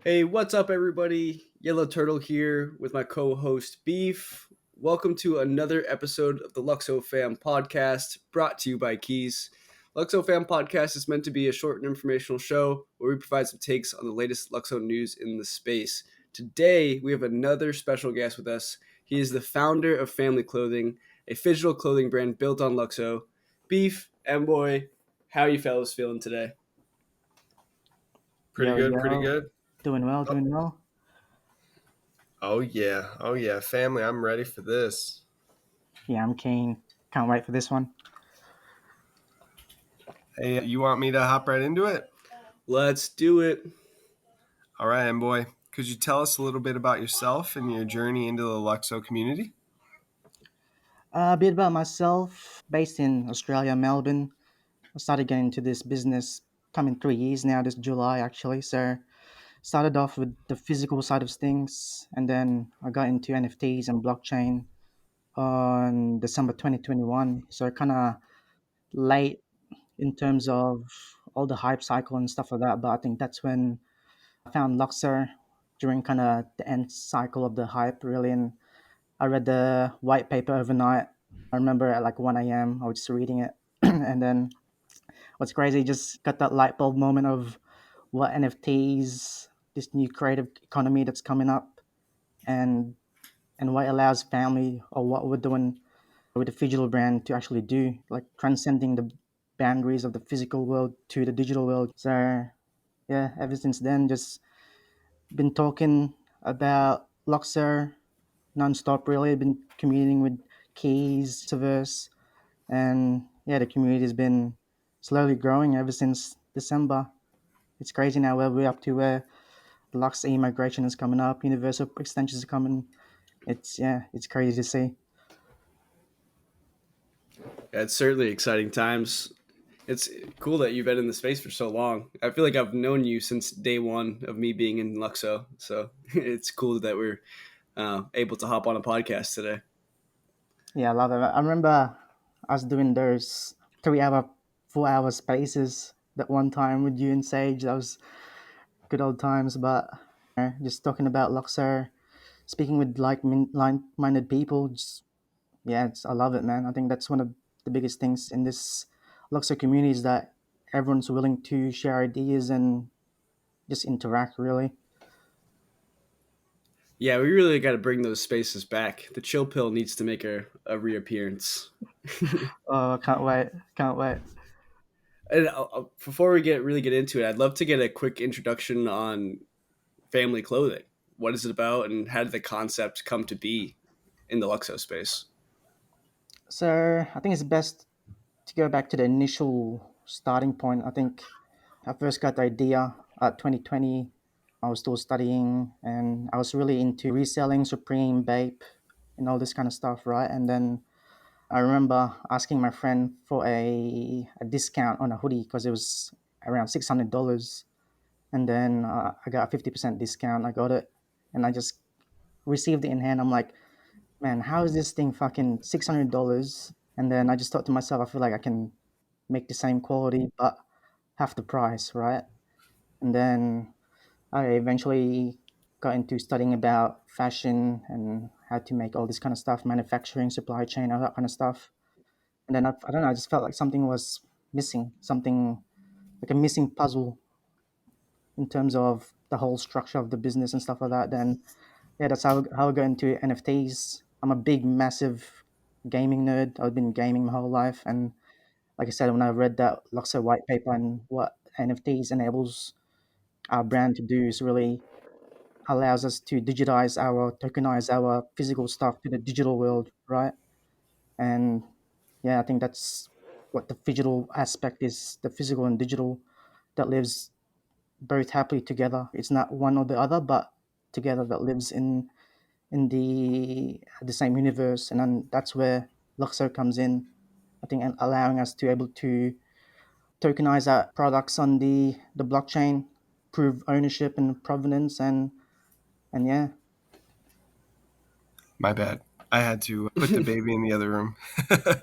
Hey, what's up, everybody? Yellow Turtle here with my co host Beef. Welcome to another episode of the LUKSOfam podcast brought to you by Keys. LUKSOfam podcast is meant to be a short and informational show where we provide some takes on the latest LUKSO news in the space. Today, we have another special guest with us. He is the founder of Family Clothing, a phygital clothing brand built on LUKSO. Beef, Emboy, how are you fellas feeling today? Pretty Yo, good, pretty yo, good. doing well, Oh, doing well. oh yeah, family, I'm ready for this. Yeah, I'm keen. Can't wait for this one. Hey, you want me to hop right into it? Let's do it. All right, Emboy. Could you tell us a little bit about yourself and your journey into the Luxo community? A bit about myself. Based in Australia, Melbourne. I started getting into this business coming 3 years now. This July, actually. So started off with the physical side of things, and then I got into NFTs and blockchain on December 2021. So kind of late in terms of all the hype cycle and stuff like that. But I think that's when I found LUKSO during kind of the end cycle of the hype, really. And I read the white paper overnight. I remember at like 1 a.m. I was just reading it. And then what's crazy, just got that light bulb moment of what NFTs, this new creative economy that's coming up, and and what allows family or what we're doing with the Phygital brand to actually do, like transcending the boundaries of the physical world to the digital world. So yeah, ever since then, just been talking about LUKSO nonstop. Really, been communing with Keys, Metaverse, and yeah, the community has been slowly growing ever since December. It's crazy now where we're up to where the LUKSO migration is coming up, universal extensions are coming. It's crazy to see. Yeah, it's certainly exciting times. It's cool that you've been in the space for so long. I feel like I've known you since day one of me being in Luxo. So it's cool that we're able to hop on a podcast today. Yeah, I love it. I remember us doing those 3 hour, 4 hour spaces that one time with you and Sage. That was good old times. But just talking about LUKSO, speaking with like-minded people, just yeah, I love it, man. I think that's one of the biggest things in this LUKSO community is that everyone's willing to share ideas and just interact. Really, Yeah, we really got to bring those spaces back. The chill pill needs to make a reappearance. oh, can't wait, can't wait. And before we get into it, I'd love to get a quick introduction on family clothing. What is it about, and how did the concept come to be in the Luxo space? So I think it's best to go back to the initial starting point. I think I first got the idea at 2020. I was still studying and I was really into reselling Supreme, Bape, and all this kind of stuff, right? And then I remember asking my friend for a discount on a hoodie because it was around $600. And then I got a 50% discount. I got it and I just received it in hand. I'm like, man, how is this thing fucking $600? And then I just thought to myself, I feel like I can make the same quality but half the price, right? And then I eventually got into studying about fashion and how to make all this kind of stuff, manufacturing, supply chain, all that kind of stuff. And then I don't know, I just felt like something was missing, something like a missing puzzle in terms of the whole structure of the business and stuff like that. Then yeah, that's how I got into NFTs. I'm a big, massive gaming nerd. I've been gaming my whole life, and like I said, when I read that LUKSO white paper and what NFTs enables our brand to do is really allows us to tokenize our physical stuff to the digital world, right? And yeah, I think that's what the digital aspect is, the physical and digital that lives both happily together. It's not one or the other, but together that lives in the same universe. And then that's where LUKSO comes in. I think and allowing us to able to tokenize our products on the blockchain, prove ownership and provenance, and yeah. My bad. I had to put the baby in the other room. I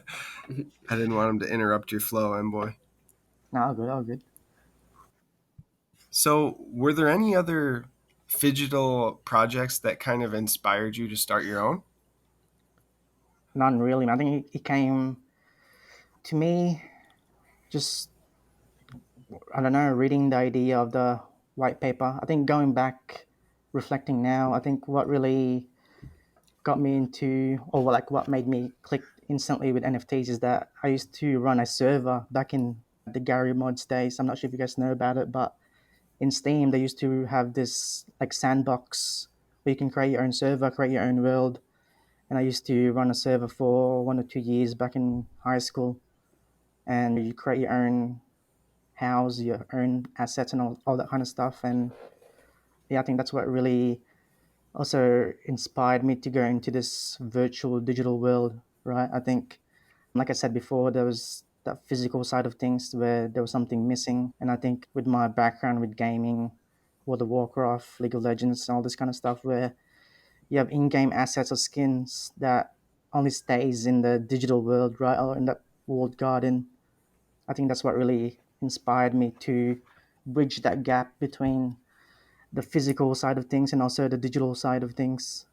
didn't want him to interrupt your flow, Emboy. No, all good, all good. So, were there any other Phygital projects that kind of inspired you to start your own? None really. I think it came to me just, I don't know, reading the idea of the white paper. I think going back, reflecting now, I think what really got me into, or like what made me click instantly with NFTs is that I used to run a server back in the Gary Mods days. I'm not sure if you guys know about it, but in Steam, they used to have this like sandbox where you can create your own server, create your own world. And I used to run a server for 1 or 2 years back in high school. And you create your own house, your own assets, and all that kind of stuff. And yeah, I think that's what really also inspired me to go into this virtual digital world, right? I think, like I said before, there was that physical side of things where there was something missing. And I think with my background with gaming, World of Warcraft, League of Legends, and all this kind of stuff, where you have in-game assets or skins that only stays in the digital world, right, or in that walled garden. I think that's what really inspired me to bridge that gap between the physical side of things and also the digital side of things.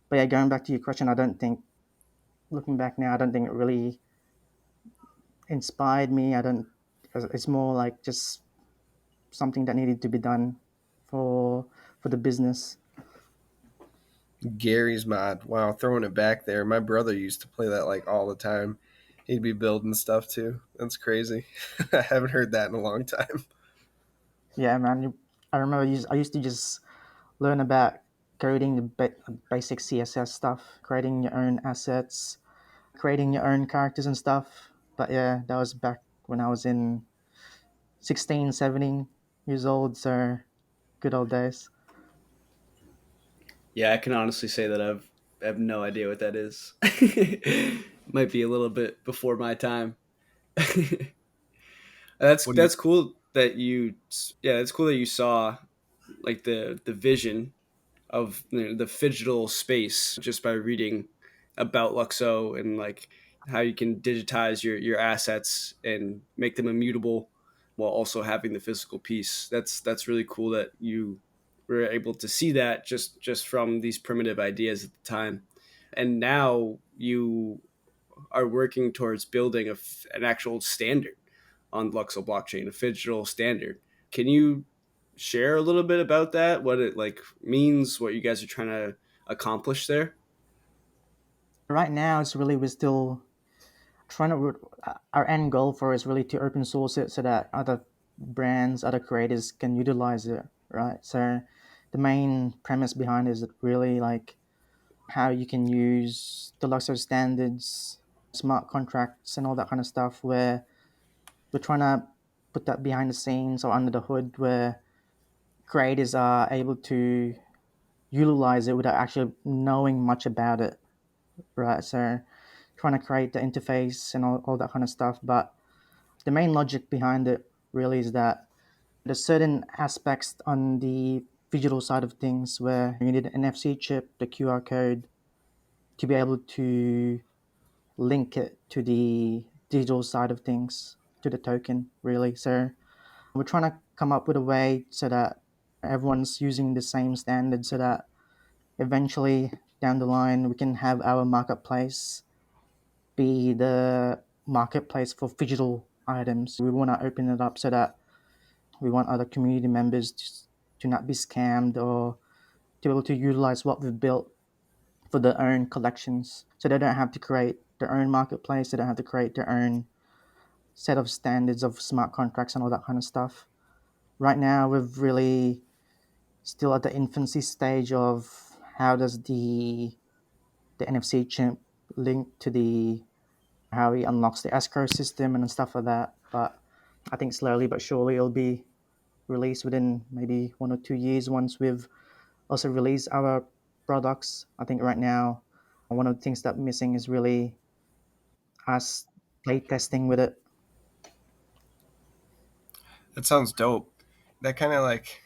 But yeah, going back to your question, I don't think, looking back now, I don't think it really inspired me. I don't. It's more like just something that needed to be done for for the business. Gary's mod. Wow, throwing it back there. My brother used to play that like all the time. He'd be building stuff too. That's crazy. I haven't heard that in a long time. Yeah, man. I remember I used to just learn about coding the basic CSS stuff, creating your own assets, creating your own characters and stuff. But yeah, that was back when I was in 16, 17 years old. So good old days. Yeah, I can honestly say that I have no idea what that is. Might be a little bit before my time. What do you That's cool that you yeah, that's cool that you saw like the vision of the phygital space just by reading about Luxo and like how you can digitize your assets and make them immutable while also having the physical piece. That's really cool that you were able to see that just from these primitive ideas at the time. And now you are working towards building an actual standard on Luxo blockchain, a phygital standard. Can you share a little bit about that? What it like means, what you guys are trying to accomplish there? Right now, it's really we're still trying to. Our end goal for it is really to open source it so that other brands, other creators can utilize it. Right. So the main premise behind it is really like how you can use the Luxor standards, smart contracts, and all that kind of stuff. Where we're trying to put that behind the scenes or under the hood, where creators are able to utilize it without actually knowing much about it, right? So trying to create the interface and all that kind of stuff. But the main logic behind it really is that there's certain aspects on the digital side of things where you need an NFC chip, the QR code, to be able to link it to the digital side of things, to the token, really. So we're trying to come up with a way so that everyone's using the same standard so that eventually down the line we can have our marketplace be the marketplace for digital items. We want to open it up so that we want other community members to not be scammed or to be able to utilize what we've built for their own collections. So they don't have to create their own marketplace, they don't have to create their own set of standards of smart contracts and all that kind of stuff. Right now, we've really still at the infancy stage of how does the NFC chip link to the how he unlocks the escrow system and stuff like that. But I think slowly but surely it'll be released within maybe 1 or 2 years once we've also released our products. I think right now one of the things that missing is really us play testing with it. That sounds dope. That kind of like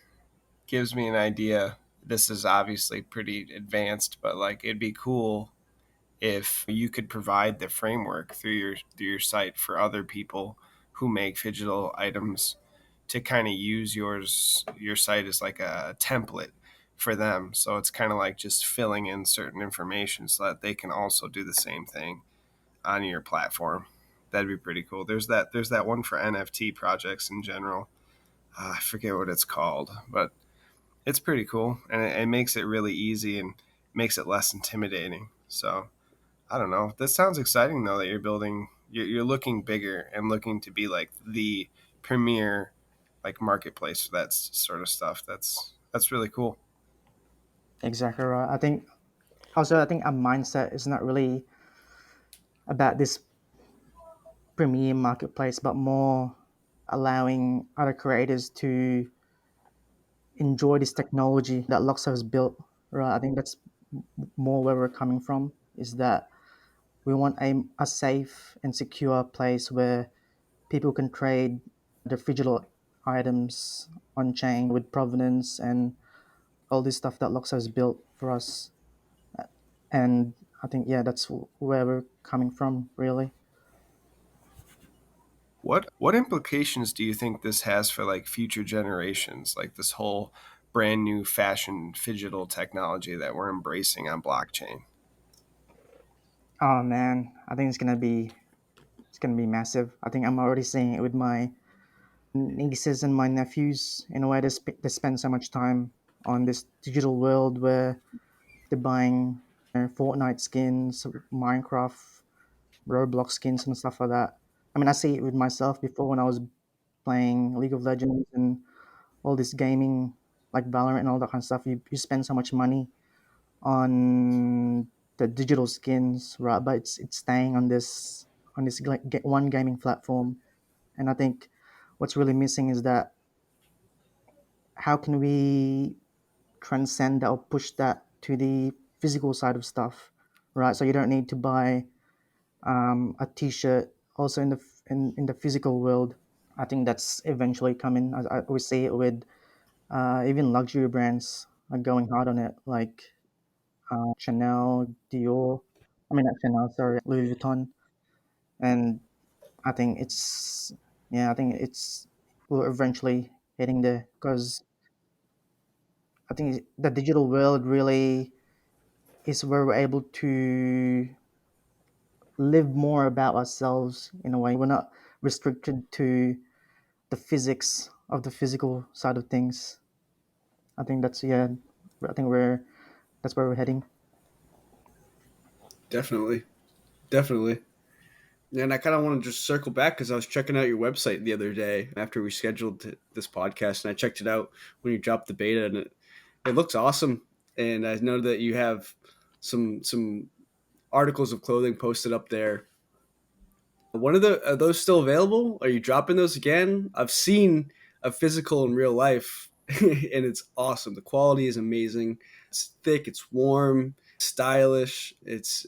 gives me an idea. This is obviously pretty advanced, but like it'd be cool if you could provide the framework through your site for other people who make digital items to kind of use your site as like a template for them. So it's kind of like just filling in certain information so that they can also do the same thing on your platform. That'd be pretty cool. There's that one for NFT projects in general. I forget what it's called, but it's pretty cool, and it makes it really easy and makes it less intimidating. So I don't know. This sounds exciting though that you're building. You're looking bigger and looking to be like the premier like marketplace for that sort of stuff. That's really cool. Exactly right. I think our mindset is not really about this premium marketplace, but more allowing other creators to enjoy this technology that LUKSO has built. Right. I think that's more where we're coming from. Is that we want a safe and secure place where people can trade their Phygital items on chain with Provenance and all this stuff that LUKSO has built for us. And I think, yeah, that's where we're coming from, really. What implications do you think this has for like future generations? Like this whole brand new fashion digital technology that we're embracing on blockchain. Oh man, I think it's gonna be massive. I think I'm already seeing it with my nieces and my nephews. In a way, they spend so much time on this digital world where they're buying Fortnite skins, Minecraft, Roblox skins, and stuff like that. I mean, I see it with myself before when I was playing League of Legends and all this gaming, like Valorant and all that kind of stuff. You spend so much money on the digital skins, right? But it's staying on this one gaming platform. And I think what's really missing is that how can we transcend that or push that to the physical side of stuff, right? So you don't need to buy a T-shirt also in the physical world. I think that's eventually coming. We see it with even luxury brands are going hard on it, like Chanel, Dior. I mean, not Chanel, sorry, Louis Vuitton. And I think I think it's we're eventually hitting there because I think the digital world really is where we're able to live more about ourselves in a way. We're not restricted to the physics of the physical side of things. I think that's yeah. I think that's where we're heading. Definitely, definitely. And I kind of want to just circle back because I was checking out your website the other day after we scheduled this podcast, and I checked it out when you dropped the beta, and it looks awesome. And I know that you have some articles of clothing posted up there. One of the are those still available? Are you dropping those again? I've seen a physical in real life, and it's awesome. The quality is amazing. It's thick. It's warm. Stylish. It's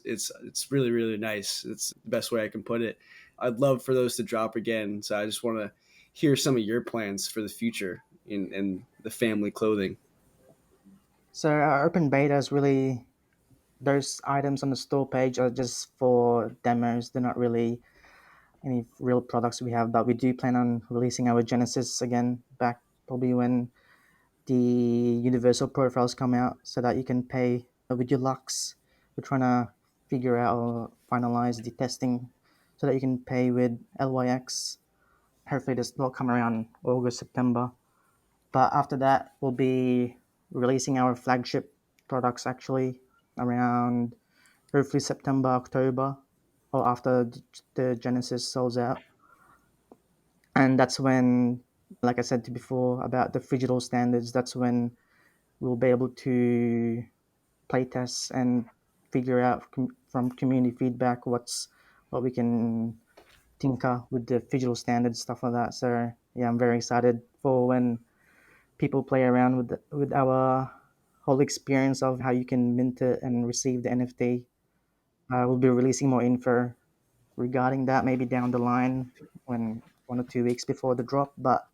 really really nice. It's the best way I can put it. I'd love for those to drop again. So I just want to hear some of your plans for the future in the family clothing. So our open beta is really those items on the store page are just for demos. They're not really any real products we have, but we do plan on releasing our Genesis again back probably when the universal profiles come out so that you can pay with your Lux. We're trying to figure out or finalize the testing so that you can pay with LYX. Hopefully this will come around August, September. But after that, we'll be releasing our flagship products actually around hopefully September, October, or after the Genesis sells out. And that's when, like I said to before about the Phygital standards, that's when we'll be able to play tests and figure out from community feedback what we can tinker with the Phygital standards, stuff like that. So yeah, I'm very excited for when people play around with our whole experience of how you can mint it and receive the NFT. We'll be releasing more info regarding that maybe down the line when 1 or 2 weeks before the drop. But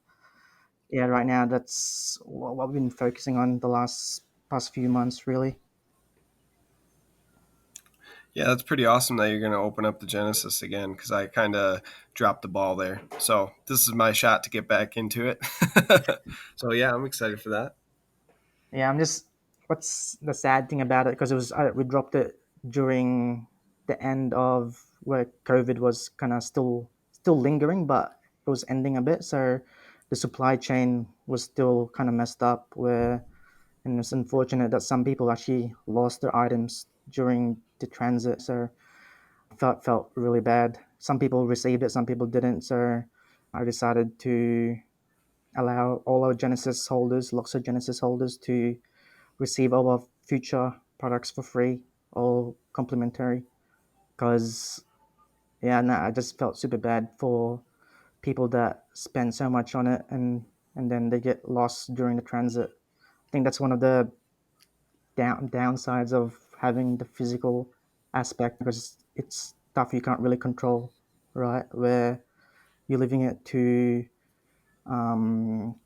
yeah, right now that's what we've been focusing on the past few months, really. Yeah, that's pretty awesome that you're going to open up the Genesis again because I kind of dropped the ball there. So this is my shot to get back into it. So yeah, I'm excited for that. Yeah, I'm just what's the sad thing about it? Because it was we dropped it during the end of where COVID was kind of still lingering, but it was ending a bit. So the supply chain was still kind of messed up. Where and it's unfortunate that some people actually lost their items during the transit. So felt really bad. Some people received it, some people didn't. So I decided to allow all our Genesis holders, LUKSO Genesis holders, to receive all our future products for free or complimentary. Because yeah, no, I just felt super bad for people that spend so much on it and then they get lost during the transit. I think that's one of the downsides of having the physical aspect because it's stuff you can't really control, right? Where you're leaving it to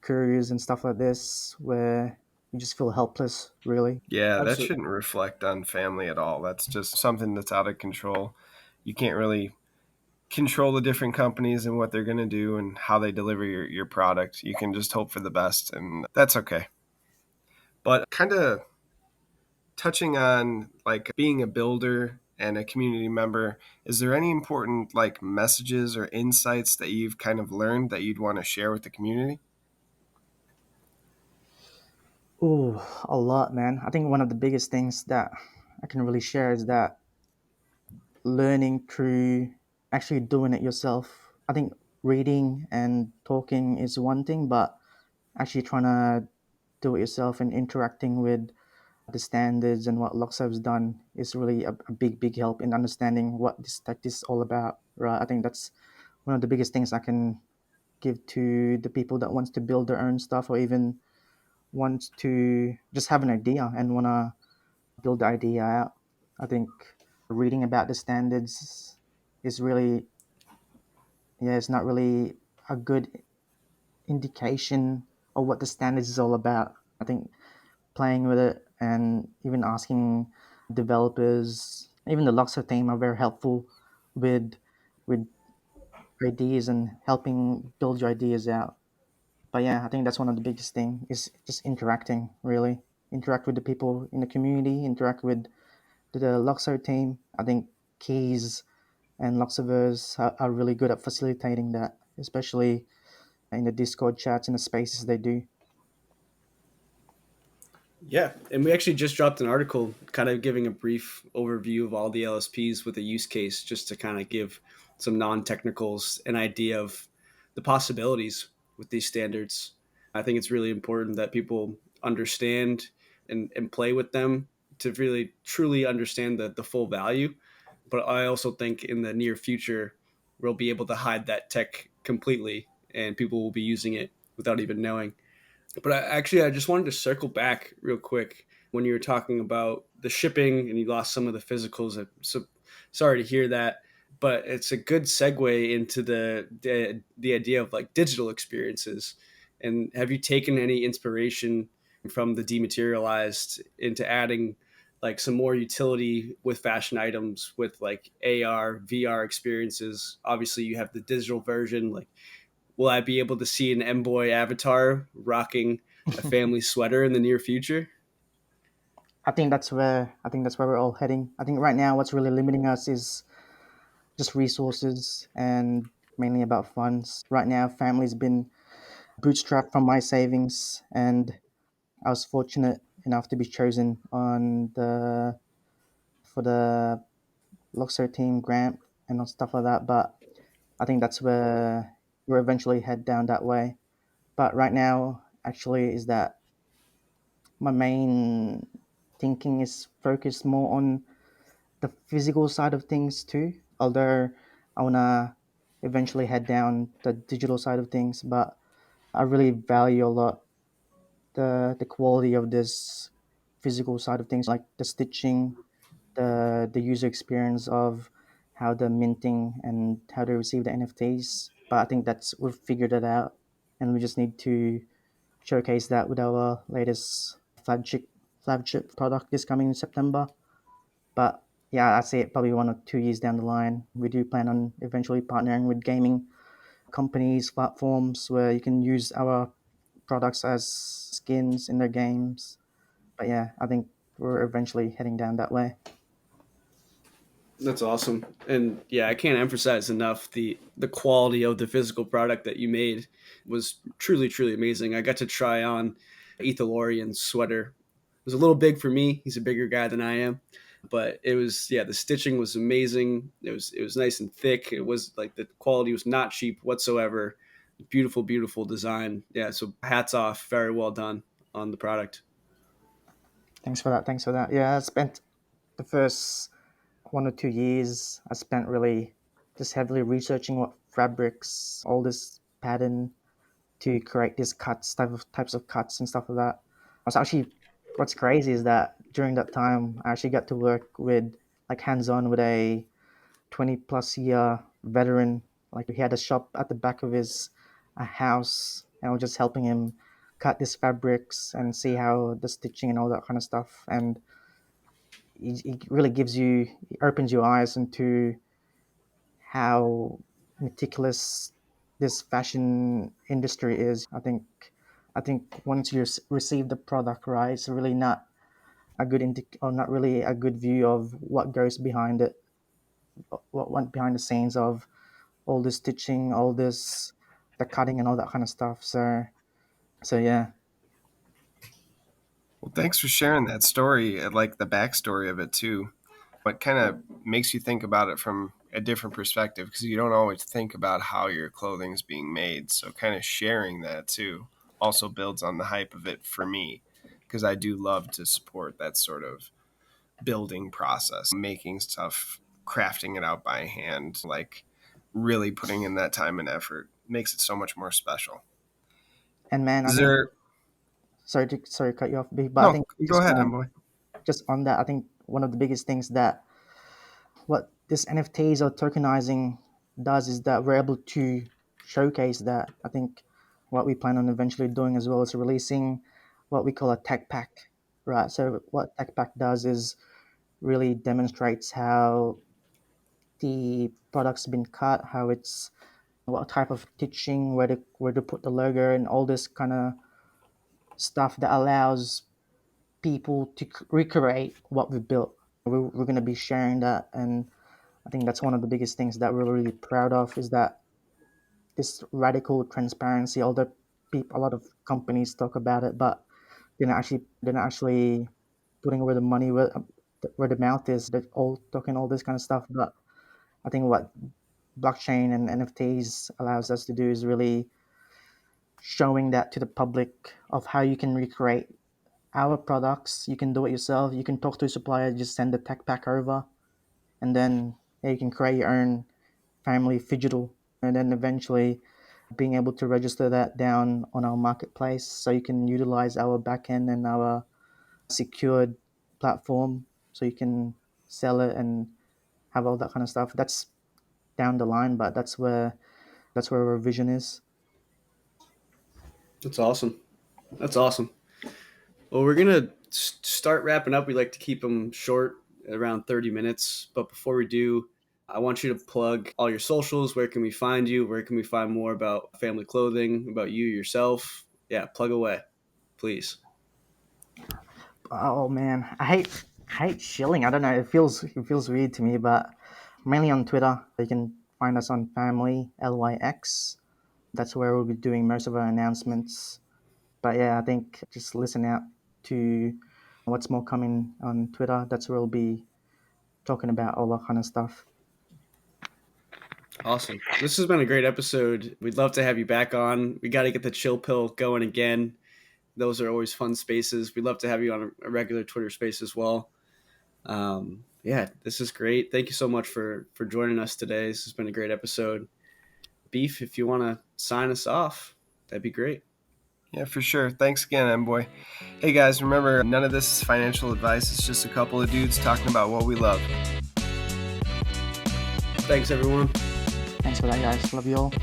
couriers and stuff like this, where you just feel helpless, really. Yeah, that Absolutely. shouldn't reflect on family at all. That's just something that's out of control. You can't really control the different companies and what they're going to do and how they deliver your product. You can just hope for the best, and that's okay. But kind of touching on like being a builder and a community member, is there any important like messages or insights that you've kind of learned that you'd want to share with the community? Oh, a lot, man. I think one of the biggest things that I can really share is that learning through actually doing it yourself. I think reading and talking is one thing, but actually trying to do it yourself and interacting with the standards and what LUKSO has done is really a big help in understanding what this tech is all about, right? I think that's one of the biggest things I can give to the people that wants to build their own stuff or even wants to just have an idea and want to build the idea out. I think reading about the standards is really, yeah, it's not really a good indication of what the standards is all about. I think playing with it and even asking developers, even the LUKSO team are very helpful with with ideas and helping build your ideas out. But yeah, I think that's one of the biggest thing is just interacting, really. Interact with the people in the community, interact with the LUKSO team. I think Keys and LUKSOverse are really good at facilitating that, especially in the Discord chats and the spaces they do. Yeah, and we actually just dropped an article kind of giving a brief overview of all the LSPs with a use case just to kind of give some non-technicals an idea of the possibilities with these standards. I think it's really important that people understand and play with them to really truly understand the full value. But I also think in the near future, we'll be able to hide that tech completely and people will be using it without even knowing. But I just wanted to circle back real quick when you were talking about the shipping and you lost some of the physicals. So sorry to hear that, but it's a good segue into the idea of like digital experiences. And have you taken any inspiration from the dematerialized into adding like some more utility with fashion items with like AR, VR experiences? Obviously, you have the digital version, like will I be able to see an Emboy avatar rocking a family sweater in the near future? I think that's where we're all heading. I think right now what's really limiting us is just resources and mainly about funds. Right now, family's been bootstrapped from my savings, and I was fortunate enough to be chosen on the for the LUKSO team grant and stuff like that. But I think that's where we'll eventually head down that way. But right now, actually, is that my main thinking is focused more on the physical side of things too. Although I wanna eventually head down the digital side of things, but I really value a lot the quality of this physical side of things, like the stitching, the user experience of how the minting and how to receive the NFTs. But I think that's we've figured it out, and we just need to showcase that with our latest flagship product this coming September. But yeah, I see it probably 1 or 2 years down the line. We do plan on eventually partnering with gaming companies, platforms where you can use our products as skins in their games. But yeah, I think we're eventually heading down that way. That's awesome. And yeah, I can't emphasize enough the quality of the physical product that you made was truly, truly amazing. I got to try on Ethelorian's sweater. It was a little big for me. He's a bigger guy than I am. But it was, yeah, the stitching was amazing. It was nice and thick. It was like the quality was not cheap whatsoever. Beautiful, beautiful design. Yeah, so hats off. Very well done on the product. Thanks for that. Thanks for that. Yeah, I spent the first 1 or 2 years, I spent really just heavily researching what fabrics, all this pattern to create these cuts, types of cuts and stuff like that. I was actually, what's crazy is that during that time, I actually got to work with, like, hands-on with a 20 plus year veteran. Like, he had a shop at the back of his house, and I was just helping him cut these fabrics and see how the stitching and all that kind of stuff. And it really it opens your eyes into how meticulous this fashion industry is. I think once you receive the product, right, it's really not a good or not really a good view of what goes behind it, what went behind the scenes of all this stitching, all this, the cutting and all that kind of stuff. So yeah. Well, thanks for sharing that story, like the backstory of it too. It kind of makes you think about it from a different perspective because you don't always think about how your clothing is being made. So, kind of sharing that too also builds on the hype of it for me because I do love to support that sort of building process, making stuff, crafting it out by hand, like really putting in that time and effort makes it so much more special. And man, I Is think, there sorry to cut you off, but I no? think Go ahead, Emboy. just on that, I think one of the biggest things that what this NFTs or tokenizing does is that we're able to showcase that. I think what we plan on eventually doing as well is releasing what we call a tech pack, right? So what tech pack does is really demonstrates how the product's been cut, how it's, what type of stitching, where to put the logo, and all this kind of stuff that allows people to recreate what we built. We're going to be sharing that, and I think that's one of the biggest things that we're really proud of is that this radical transparency. Although a lot of companies talk about it, but they're not actually putting where the money where the mouth is. They're all talking all this kind of stuff, but I think what blockchain and NFTs allows us to do is really showing that to the public of how you can recreate our products. You can do it yourself. You can talk to a supplier, just send the tech pack over, and then yeah, you can create your own family Phygital, and then eventually being able to register that down on our marketplace so you can utilize our backend and our secured platform so you can sell it and have all that kind of stuff. That's down the line, but that's where our vision is. That's awesome. That's awesome. Well, we're gonna start wrapping up. We like to keep them short, around 30 minutes. But before we do, I want you to plug all your socials. Where can we find you? Where can we find more about family clothing, about you yourself? Yeah, plug away, please. Oh man, I hate shilling. I don't know. It feels weird to me, but mainly on Twitter. You can find us on Family LYX. That's where we'll be doing most of our announcements. But yeah, I think just listen out to what's more coming on Twitter. That's where we'll be talking about all that kind of stuff. Awesome. This has been a great episode. We'd love to have you back on. We got to get the chill pill going again. Those are always fun spaces. We'd love to have you on a regular Twitter space as well. Yeah, this is great. Thank you so much for joining us today. This has been a great episode. Beef, if you want to sign us off, that'd be great. Yeah, for sure. Thanks again, Emboy. Hey guys, remember, none of this is financial advice. It's just a couple of dudes talking about what we love. Thanks, everyone. Thanks for that, guys. Love you all.